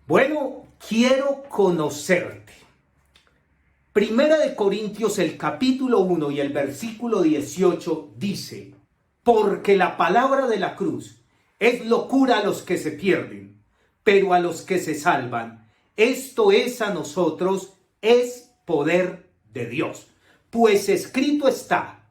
Bueno, quiero conocerte. Primera de Corintios, el capítulo 1 y el versículo 18 dice: porque la palabra de la cruz es locura a los que se pierden, pero a los que se salvan, esto es a nosotros, es poder de Dios. Pues escrito está: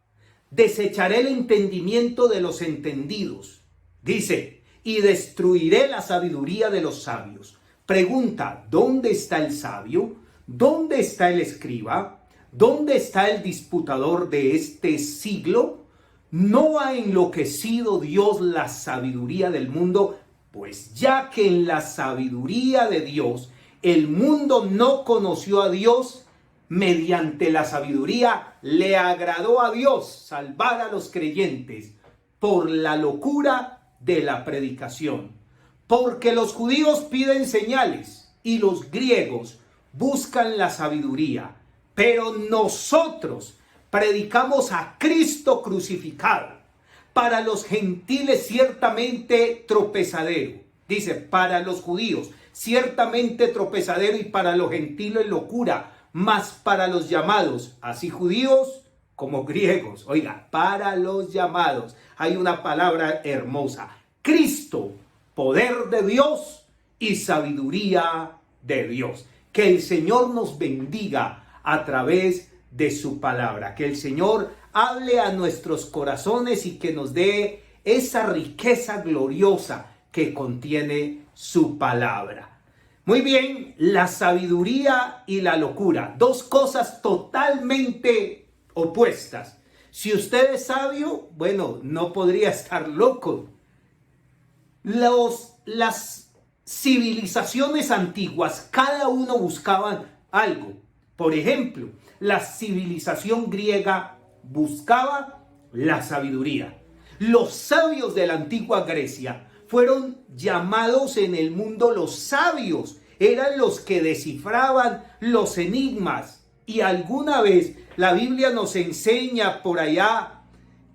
desecharé el entendimiento de los entendidos. Dice: y destruiré la sabiduría de los sabios. Pregunta: ¿dónde está el sabio? ¿Dónde está el escriba? ¿Dónde está el disputador de este siglo? ¿No ha enloquecido Dios la sabiduría del mundo? Pues ya que en la sabiduría de Dios el mundo no conoció a Dios, mediante la sabiduría le agradó a Dios salvar a los creyentes por la locura de la predicación. Porque los judíos piden señales y los griegos buscan la sabiduría, pero nosotros predicamos a Cristo crucificado, para los gentiles ciertamente tropezadero. Dice: para los judíos ciertamente tropezadero y para los gentiles locura, mas para los llamados, así judíos como griegos, oiga, para los llamados, hay una palabra hermosa: Cristo, poder de Dios y sabiduría de Dios. Que el Señor nos bendiga a través de su palabra. Que el Señor hable a nuestros corazones y que nos dé esa riqueza gloriosa que contiene su palabra. Muy bien, la sabiduría y la locura, dos cosas totalmente opuestas. Si usted es sabio, bueno, no podría estar loco. Las civilizaciones antiguas, cada uno buscaba algo. Por ejemplo, la civilización griega buscaba la sabiduría. Los sabios de la antigua Grecia fueron llamados en el mundo los sabios. Eran los que descifraban los enigmas. Y alguna vez la Biblia nos enseña por allá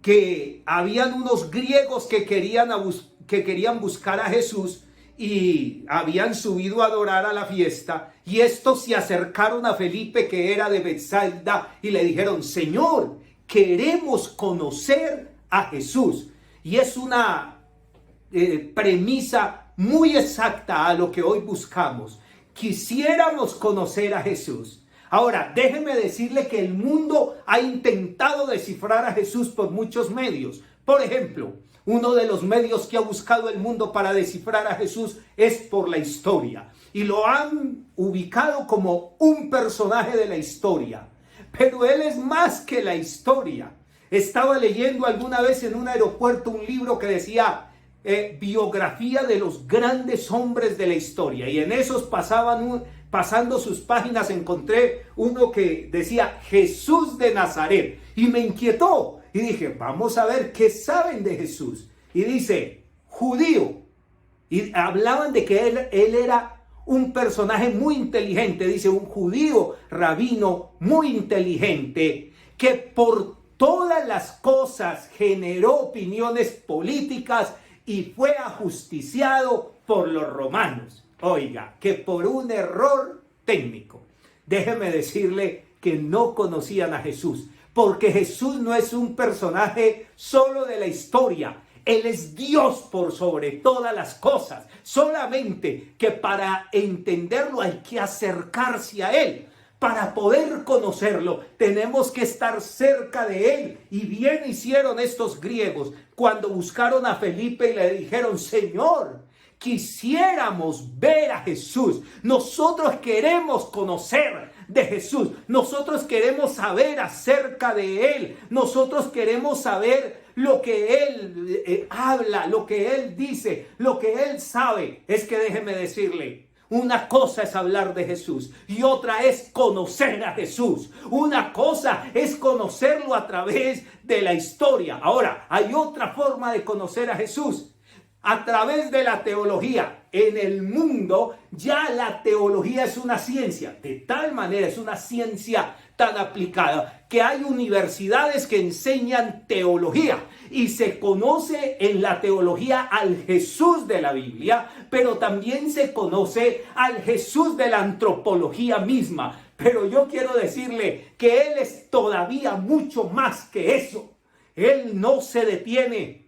que habían unos griegos que querían buscar a Jesús y habían subido a adorar a la fiesta, y estos se acercaron a Felipe, que era de Betsaida, y le dijeron: Señor, queremos conocer a Jesús. Y es una premisa muy exacta a lo que hoy buscamos. Quisiéramos conocer a Jesús. Ahora, déjeme decirle que el mundo ha intentado descifrar a Jesús por muchos medios. Por ejemplo, uno de los medios que ha buscado el mundo para descifrar a Jesús es por la historia. Y lo han ubicado como un personaje de la historia. Pero él es más que la historia. Estaba leyendo alguna vez en un aeropuerto un libro que decía biografía de los grandes hombres de la historia. Y en esos pasando sus páginas encontré uno que decía Jesús de Nazaret. Y me inquietó. Y dije: vamos a ver qué saben de Jesús. Y dice: judío. Y hablaban de que él era un personaje muy inteligente. Dice: un judío rabino muy inteligente, que por todas las cosas generó opiniones políticas y fue ajusticiado por los romanos. Oiga, que por un error técnico. Déjeme decirle que no conocían a Jesús. Porque Jesús no es un personaje solo de la historia. Él es Dios por sobre todas las cosas. Solamente que para entenderlo hay que acercarse a Él. Para poder conocerlo tenemos que estar cerca de Él. Y bien hicieron estos griegos cuando buscaron a Felipe y le dijeron: Señor, quisiéramos ver a Jesús. Nosotros queremos conocer de Jesús. Nosotros queremos saber acerca de Él. Nosotros queremos saber lo que Él habla, lo que Él dice, lo que Él sabe. Es que déjeme decirle, una cosa es hablar de Jesús y otra es conocer a Jesús. Una cosa es conocerlo a través de la historia. Ahora, hay otra forma de conocer a Jesús. a través de la teología. En el mundo ya la teología es una ciencia, de tal manera es una ciencia tan aplicada que hay universidades que enseñan teología y se conoce en la teología al Jesús de la Biblia, pero también se conoce al Jesús de la antropología misma. Pero yo quiero decirle que Él es todavía mucho más que eso. Él no se detiene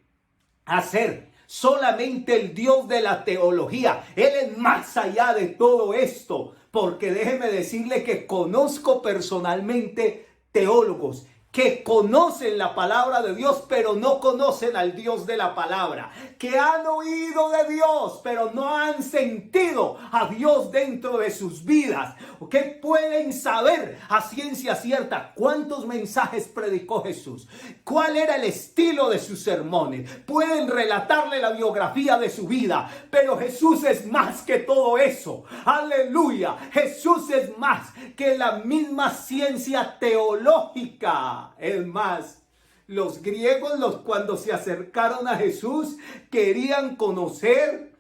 a ser solamente el Dios de la teología. Él es más allá de todo esto, porque déjeme decirle que conozco personalmente teólogos que conocen la palabra de Dios, pero no conocen al Dios de la palabra, que han oído de Dios, pero no han sentido a Dios dentro de sus vidas, que pueden saber a ciencia cierta cuántos mensajes predicó Jesús, cuál era el estilo de sus sermones, pueden relatarle la biografía de su vida, pero Jesús es más que todo eso. Aleluya, Jesús es más que la misma ciencia teológica. Es más, los griegos, cuando se acercaron a Jesús, querían conocer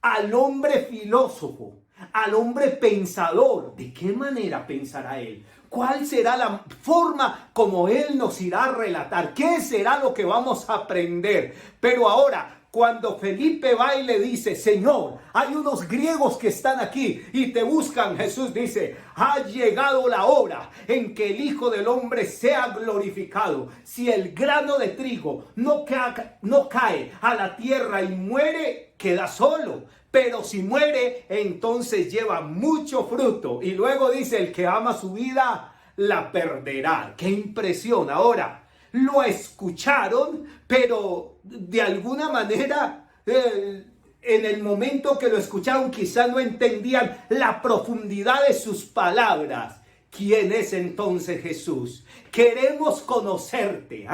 al hombre filósofo, al hombre pensador. ¿De qué manera pensará él? ¿Cuál será la forma como él nos irá a relatar? ¿Qué será lo que vamos a aprender? Pero ahora, cuando Felipe va y le dice, Señor, hay unos griegos que están aquí y te buscan, Jesús dice, ha llegado la hora en que el Hijo del Hombre sea glorificado. Si el grano de trigo no cae a la tierra y muere, queda solo. Pero si muere, entonces lleva mucho fruto. Y luego dice, el que ama su vida, la perderá. ¡Qué impresión! Ahora, lo escucharon, pero de alguna manera en el momento que lo escucharon quizá no entendían la profundidad de sus palabras. ¿Quién es entonces Jesús? Queremos conocerte,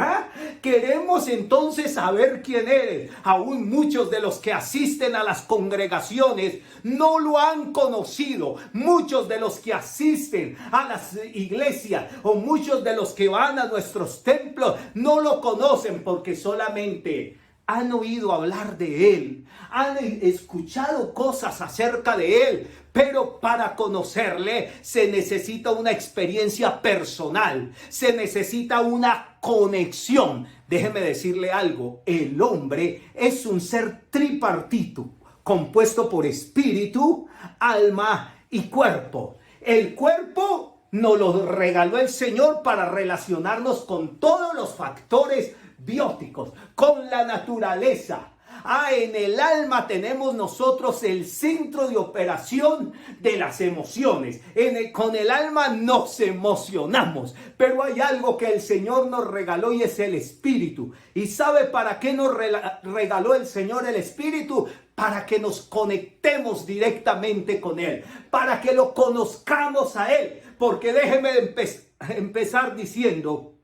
queremos entonces saber quién eres. Aún muchos de los que asisten a las congregaciones no lo han conocido. Muchos de los que asisten a las iglesias o muchos de los que van a nuestros templos no lo conocen porque solamente han oído hablar de Él, han escuchado cosas acerca de Él, pero para conocerle se necesita una experiencia personal, se necesita una conexión. Déjeme decirle algo, el hombre es un ser tripartito, compuesto por espíritu, alma y cuerpo. El cuerpo nos lo regaló el Señor para relacionarnos con todos los factores bióticos, con la naturaleza. En el alma tenemos nosotros el centro de operación de las emociones. Con el alma nos emocionamos, pero hay algo que el Señor nos regaló y es el espíritu. ¿Y sabe para qué nos regaló el Señor el espíritu? Para que nos conectemos directamente con Él, para que lo conozcamos a Él. Porque déjeme empezar diciendo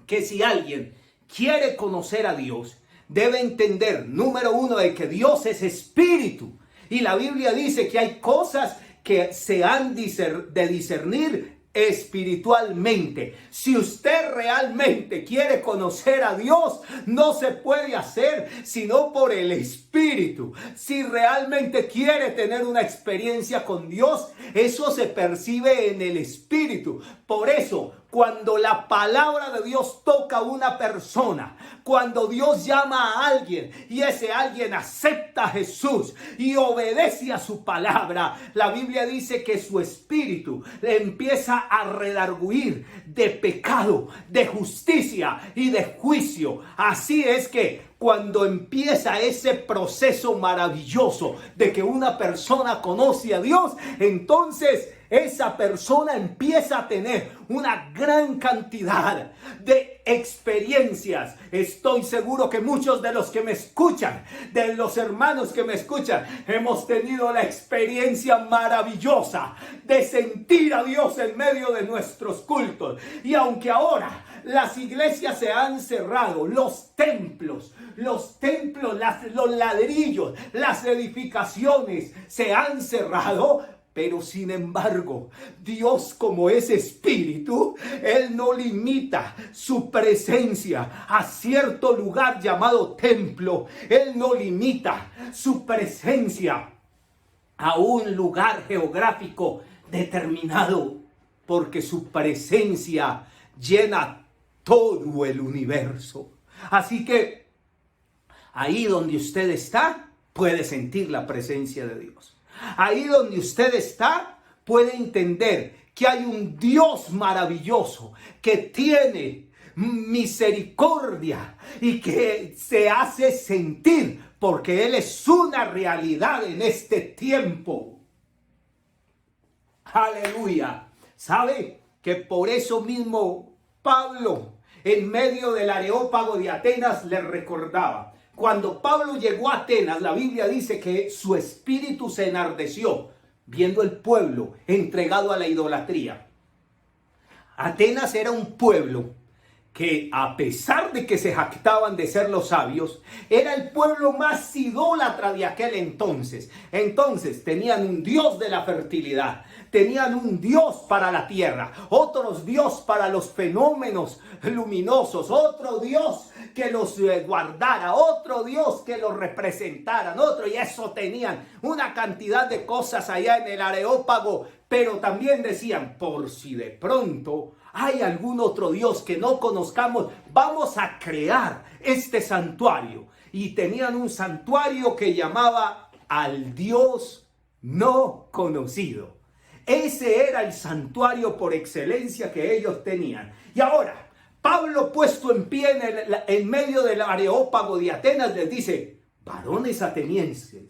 que si alguien quiere conocer a Dios, debe entender, número uno, de que Dios es espíritu. Y la Biblia dice que hay cosas que se han de discernir espiritualmente. Si usted realmente quiere conocer a Dios, no se puede hacer sino por el Espíritu. Si realmente quiere tener una experiencia con Dios, eso se percibe en el Espíritu. Por eso, cuando la palabra de Dios toca a una persona, cuando Dios llama a alguien y ese alguien acepta a Jesús y obedece a su palabra, la Biblia dice que su espíritu le empieza a redarguir de pecado, de justicia y de juicio. Así es que cuando empieza ese proceso maravilloso de que una persona conoce a Dios, entonces esa persona empieza a tener una gran cantidad de experiencias. Estoy seguro que muchos de los que me escuchan, de los hermanos que me escuchan, hemos tenido la experiencia maravillosa de sentir a Dios en medio de nuestros cultos. Y aunque ahora las iglesias se han cerrado, los templos, los ladrillos, las edificaciones se han cerrado, Pero sin embargo, Dios, como es espíritu, Él no limita su presencia a cierto lugar llamado templo. Él no limita su presencia a un lugar geográfico determinado, porque su presencia llena todo el universo. Así que ahí donde usted está, puede sentir la presencia de Dios. Ahí donde usted está, puede entender que hay un Dios maravilloso que tiene misericordia y que se hace sentir, porque Él es una realidad en este tiempo. Aleluya. ¿Sabe? Que por eso mismo Pablo, en medio del Areópago de Atenas, le recordaba. Cuando Pablo llegó a Atenas, la Biblia dice que su espíritu se enardeció viendo el pueblo entregado a la idolatría. Atenas era un pueblo que, a pesar de que se jactaban de ser los sabios, era el pueblo más idólatra de aquel entonces. Entonces tenían un dios de la fertilidad, tenían un dios para la tierra, otros dios para los fenómenos luminosos, otro dios que los guardara, otro dios que los representaran, otro, y eso tenían una cantidad de cosas allá en el Areópago. Pero también decían, por si de pronto hay algún otro Dios que no conozcamos, vamos a crear este santuario. Y tenían un santuario que llamaba al Dios no conocido. Ese era el santuario por excelencia que ellos tenían. Y ahora, Pablo, puesto en pie en medio del Areópago de Atenas, les dice: varones atenienses,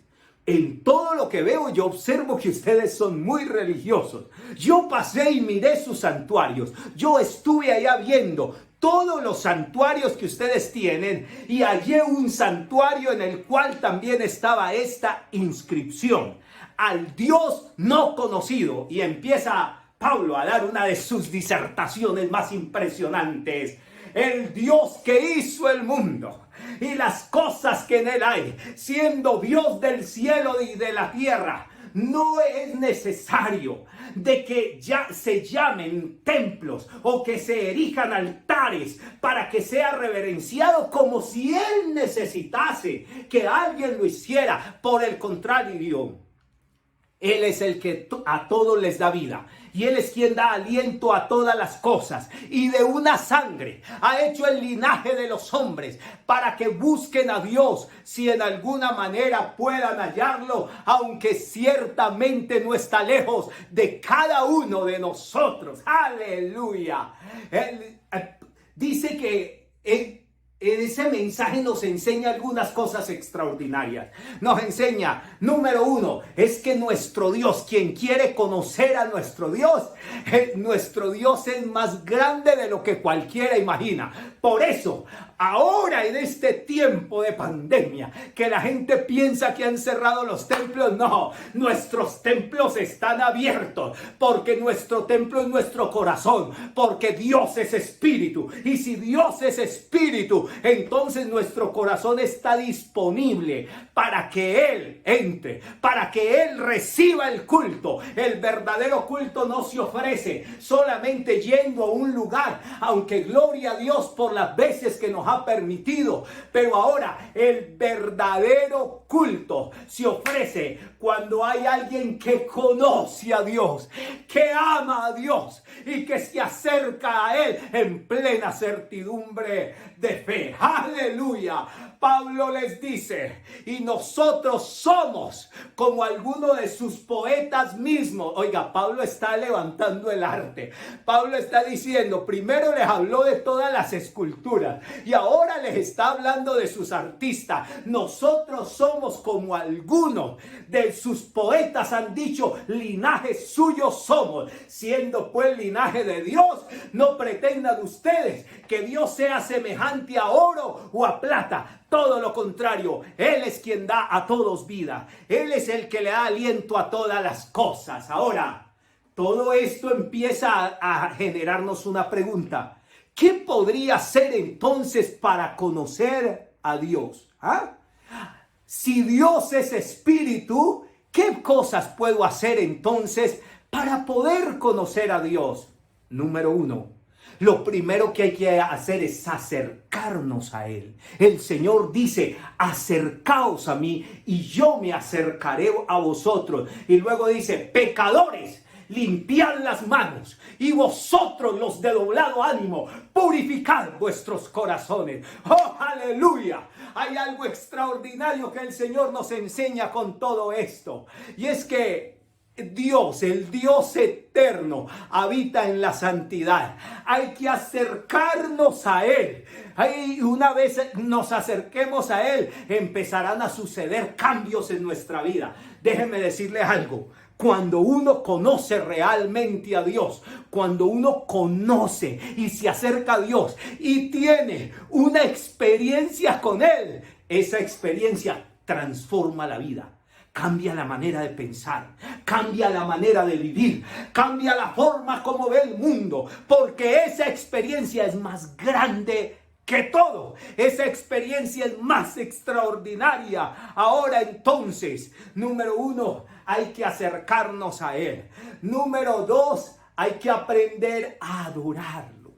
en todo lo que veo yo observo que ustedes son muy religiosos. Yo pasé y miré sus santuarios. Yo estuve allá viendo todos los santuarios que ustedes tienen y hallé un santuario en el cual también estaba esta inscripción: al Dios no conocido. Y empieza Pablo a dar una de sus disertaciones más impresionantes. El Dios que hizo el mundo y las cosas que en él hay, siendo Dios del cielo y de la tierra, no es necesario de que ya se llamen templos o que se erijan altares para que sea reverenciado, como si él necesitase que alguien lo hiciera. Por el contrario, Él es el que a todos les da vida. Y Él es quien da aliento a todas las cosas. Y de una sangre ha hecho el linaje de los hombres para que busquen a Dios, si en alguna manera puedan hallarlo, aunque ciertamente no está lejos de cada uno de nosotros. Aleluya. Él dice que ese mensaje nos enseña algunas cosas extraordinarias. Nos enseña, número uno, es que nuestro Dios, quien quiere conocer a nuestro Dios es más grande de lo que cualquiera imagina. Por eso, ahora en este tiempo de pandemia, que la gente piensa que han cerrado los templos, no, nuestros templos están abiertos, porque nuestro templo es nuestro corazón, porque Dios es espíritu. Y si Dios es espíritu, entonces nuestro corazón está disponible para que Él entre, para que Él reciba el culto. El verdadero culto no se ofrece solamente yendo a un lugar, aunque gloria a Dios por las veces que nos ha permitido. Pero ahora el verdadero culto se ofrece cuando hay alguien que conoce a Dios, que ama a Dios y que se acerca a Él en plena certidumbre de fe. ¡Aleluya! Pablo les dice, y nosotros somos como alguno de sus poetas mismos. Oiga, Pablo está levantando el arte. Pablo está diciendo, primero les habló de todas las esculturas y ahora les está hablando de sus artistas. Nosotros somos como algunos de sus poetas han dicho, linaje suyo somos. Siendo pues linaje de Dios, no pretendan ustedes que Dios sea semejante a oro o a plata. Todo lo contrario, Él es quien da a todos vida. Él es el que le da aliento a todas las cosas. Ahora, todo esto empieza a generarnos una pregunta. ¿Qué podría hacer entonces para conocer a Dios? Si Dios es espíritu, ¿Qué cosas puedo hacer entonces para poder conocer a Dios? Número 1. Lo primero que hay que hacer es acercarnos a Él. El Señor dice, acercaos a mí y yo me acercaré a vosotros. Y luego dice, pecadores, limpiad las manos, y vosotros los de doblado ánimo, purificad vuestros corazones. ¡Oh, aleluya! Hay algo extraordinario que el Señor nos enseña con todo esto. Y es que Dios, el Dios eterno, habita en la santidad. Hay que acercarnos a Él. Y una vez nos acerquemos a Él, empezarán a suceder cambios en nuestra vida. Déjenme decirle algo. Cuando uno conoce realmente a Dios, cuando uno conoce y se acerca a Dios y tiene una experiencia con Él, esa experiencia transforma la vida. Cambia la manera de pensar, cambia la manera de vivir, cambia la forma como ve el mundo, porque esa experiencia es más grande que todo. Esa experiencia es más extraordinaria. Ahora entonces, número 1, hay que acercarnos a Él. Número 2, hay que aprender a adorarlo,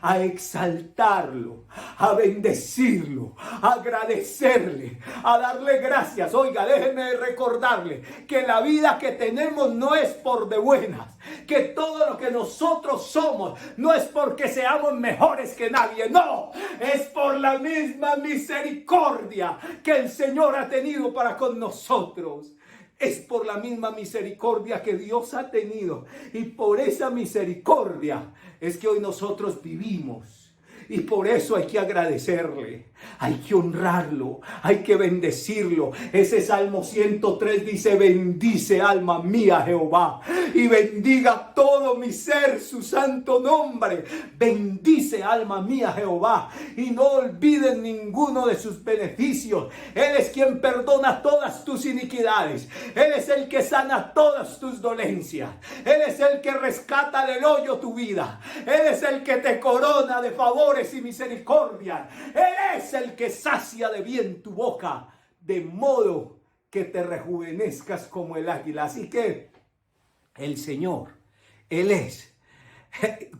a exaltarlo, a bendecirlo, a agradecerle, a darle gracias. Oiga, déjeme recordarle que la vida que tenemos no es por de buenas, que todo lo que nosotros somos no es porque seamos mejores que nadie, no, es por la misma misericordia que el Señor ha tenido para con nosotros. Es por la misma misericordia que Dios ha tenido. Y por esa misericordia es que hoy nosotros vivimos. Y por eso hay que agradecerle, hay que honrarlo, hay que bendecirlo. Ese Salmo 103 dice, bendice alma mía Jehová, y bendiga todo mi ser su santo nombre. Bendice alma mía Jehová, y no olvides ninguno de sus beneficios. Él es quien perdona todas tus iniquidades. Él es el que sana todas tus dolencias. Él es el que rescata del hoyo tu vida. Él es el que te corona de favores y misericordia. Él es el que sacia de bien tu boca, de modo que te rejuvenezcas como el águila. Así que el Señor, Él es.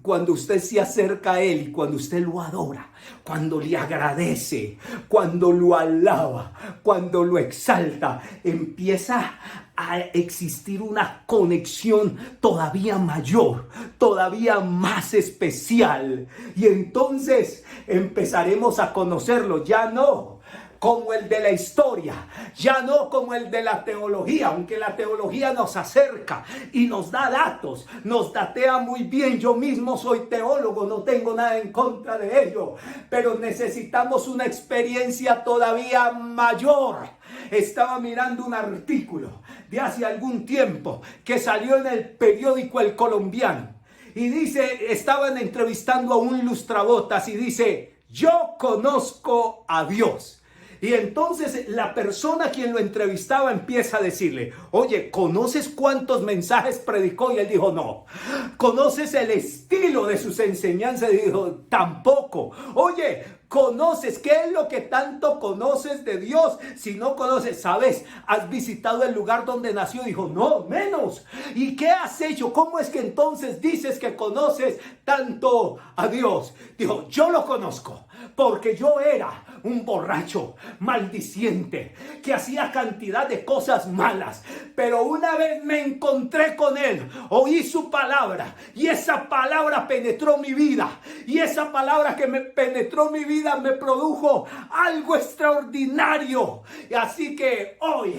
Cuando usted se acerca a Él y cuando usted lo adora, cuando le agradece, cuando lo alaba, cuando lo exalta, empieza a existir una conexión todavía mayor, todavía más especial. Y entonces empezaremos a conocerlo, ya no como el de la historia, ya no como el de la teología, aunque la teología nos acerca y nos da datos, nos datea muy bien. Yo mismo soy teólogo, no tengo nada en contra de ello, pero necesitamos una experiencia todavía mayor. Estaba mirando un artículo de hace algún tiempo que salió en el periódico El Colombiano y dice, estaban entrevistando a un lustrabotas y dice, yo conozco a Dios. Y entonces la persona a quien lo entrevistaba empieza a decirle, oye, ¿conoces cuántos mensajes predicó? Y él dijo, no. ¿Conoces el estilo de sus enseñanzas? Y dijo, tampoco. Oye, ¿conoces qué es lo que tanto conoces de Dios? Si no conoces, ¿sabes? ¿Has visitado el lugar donde nació? Dijo, no, menos. ¿Y qué has hecho? ¿Cómo es que entonces dices que conoces tanto a Dios? Dijo, yo lo conozco porque yo era un borracho, maldiciente, que hacía cantidad de cosas malas, pero una vez me encontré con Él, oí su palabra y esa palabra penetró mi vida, y esa palabra que me penetró mi vida me produjo algo extraordinario. Y así que hoy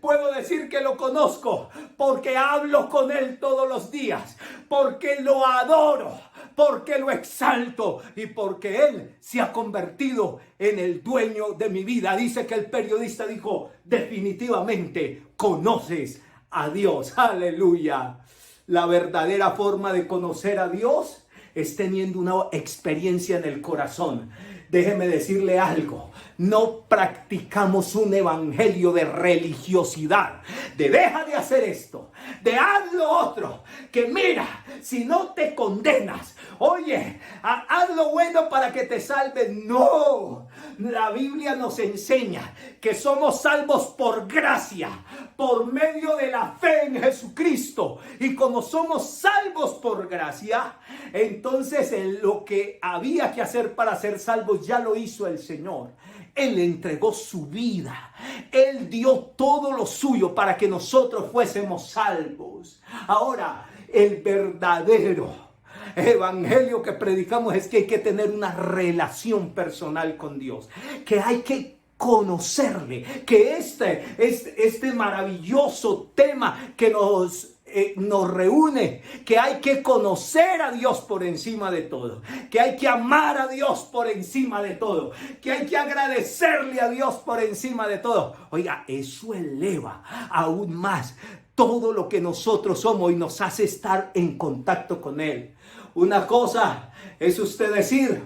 puedo decir que lo conozco porque hablo con Él todos los días, porque lo adoro, porque lo exalto y porque Él se ha convertido en el dueño de mi vida. Dice que el periodista dijo, definitivamente conoces a Dios. Aleluya. La verdadera forma de conocer a Dios es teniendo una experiencia en el corazón. Déjeme decirle algo, no practicamos un evangelio de religiosidad, de deja de hacer esto, de haz lo otro, que mira, si no te condenas, oye, haz lo bueno para que te salves. No, la Biblia nos enseña que somos salvos por gracia, por medio de la fe en Jesucristo. Y como somos salvos por gracia, entonces lo que había que hacer para ser salvos ya lo hizo el Señor. Él entregó su vida. Él dio todo lo suyo para que nosotros fuésemos salvos. Ahora, el verdadero evangelio que predicamos es que hay que tener una relación personal con Dios, que hay que conocerle, que este maravilloso tema que nos reúne, que hay que conocer a Dios por encima de todo, que hay que amar a Dios por encima de todo, que hay que agradecerle a Dios por encima de todo. Oiga, eso eleva aún más todo lo que nosotros somos y nos hace estar en contacto con Él. Una cosa es usted decir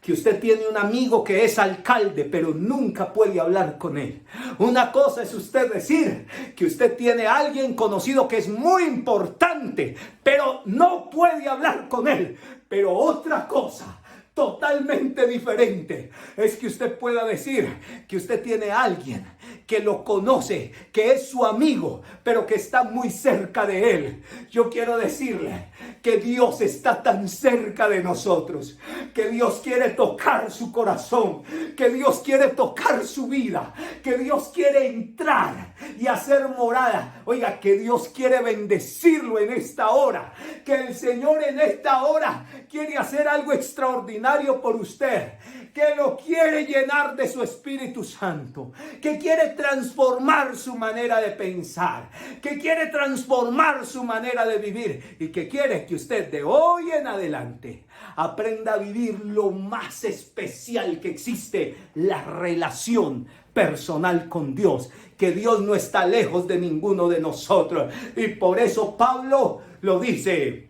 que usted tiene un amigo que es alcalde, pero nunca puede hablar con él. Una cosa es usted decir que usted tiene a alguien conocido que es muy importante, pero no puede hablar con él. Pero otra cosa totalmente diferente es que usted pueda decir que usted tiene a alguien que lo conoce, que es su amigo, pero que está muy cerca de él. Yo quiero decirle que Dios está tan cerca de nosotros, que Dios quiere tocar su corazón, que Dios quiere tocar su vida, que Dios quiere entrar y hacer morada. Oiga, que Dios quiere bendecirlo en esta hora, que el Señor en esta hora quiere hacer algo extraordinario por usted, que lo quiere llenar de su Espíritu Santo, que quiere transformar su manera de pensar, que quiere transformar su manera de vivir y que quiere que usted de hoy en adelante aprenda a vivir lo más especial que existe, la relación personal con Dios, que Dios no está lejos de ninguno de nosotros. Y por eso Pablo lo dice,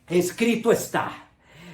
escrito está,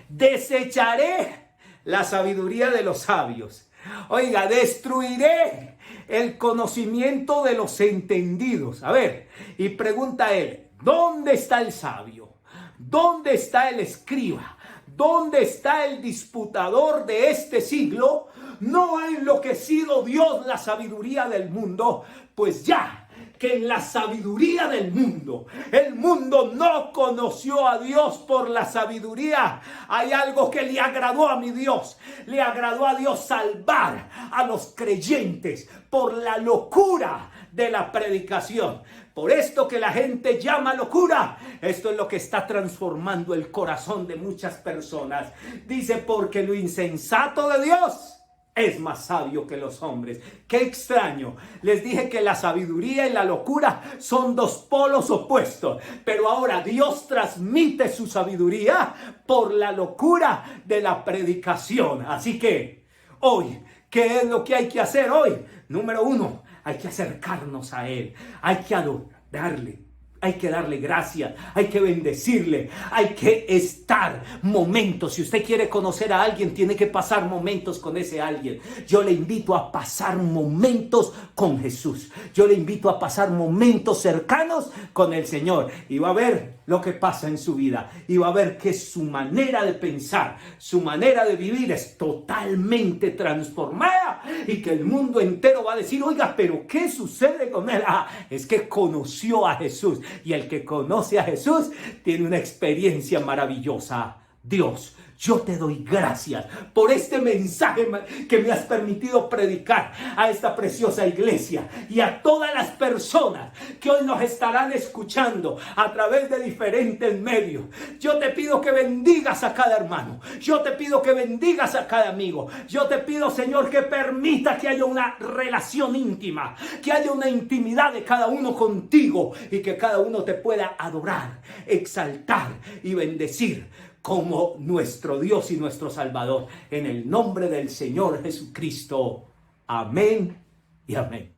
desecharé la sabiduría de los sabios. Oiga, destruiré el conocimiento de los entendidos. A ver, y pregunta él, ¿dónde está el sabio? ¿Dónde está el escriba? ¿Dónde está el disputador de este siglo? ¿No ha enloquecido Dios la sabiduría del mundo? Pues ya que en la sabiduría del mundo, el mundo no conoció a Dios por la sabiduría. Hay algo que le agradó a mi Dios. Le agradó a Dios salvar a los creyentes por la locura de la predicación. Por esto que la gente llama locura, esto es lo que está transformando el corazón de muchas personas. Dice, porque lo insensato de Dios es más sabio que los hombres. Qué extraño. Les dije que la sabiduría y la locura son dos polos opuestos. Pero ahora Dios transmite su sabiduría por la locura de la predicación. Así que hoy, ¿qué es lo que hay que hacer hoy? Número 1, hay que acercarnos a Él. Hay que adorarle. Hay que darle gracias, hay que bendecirle, hay que estar momentos. Si usted quiere conocer a alguien, tiene que pasar momentos con ese alguien. Yo le invito a pasar momentos con Jesús. Yo le invito a pasar momentos cercanos con el Señor. Y va a ver lo que pasa en su vida. Y va a ver que su manera de pensar, su manera de vivir es totalmente transformada. Y que el mundo entero va a decir, oiga, pero ¿qué sucede con él? Es que conoció a Jesús. Y el que conoce a Jesús tiene una experiencia maravillosa. Dios, yo te doy gracias por este mensaje que me has permitido predicar a esta preciosa iglesia y a todas las personas que hoy nos estarán escuchando a través de diferentes medios. Yo te pido que bendigas a cada hermano. Yo te pido que bendigas a cada amigo. Yo te pido, Señor, que permita que haya una relación íntima, que haya una intimidad de cada uno contigo y que cada uno te pueda adorar, exaltar y bendecir como nuestro Dios y nuestro Salvador. En el nombre del Señor Jesucristo. Amén y amén.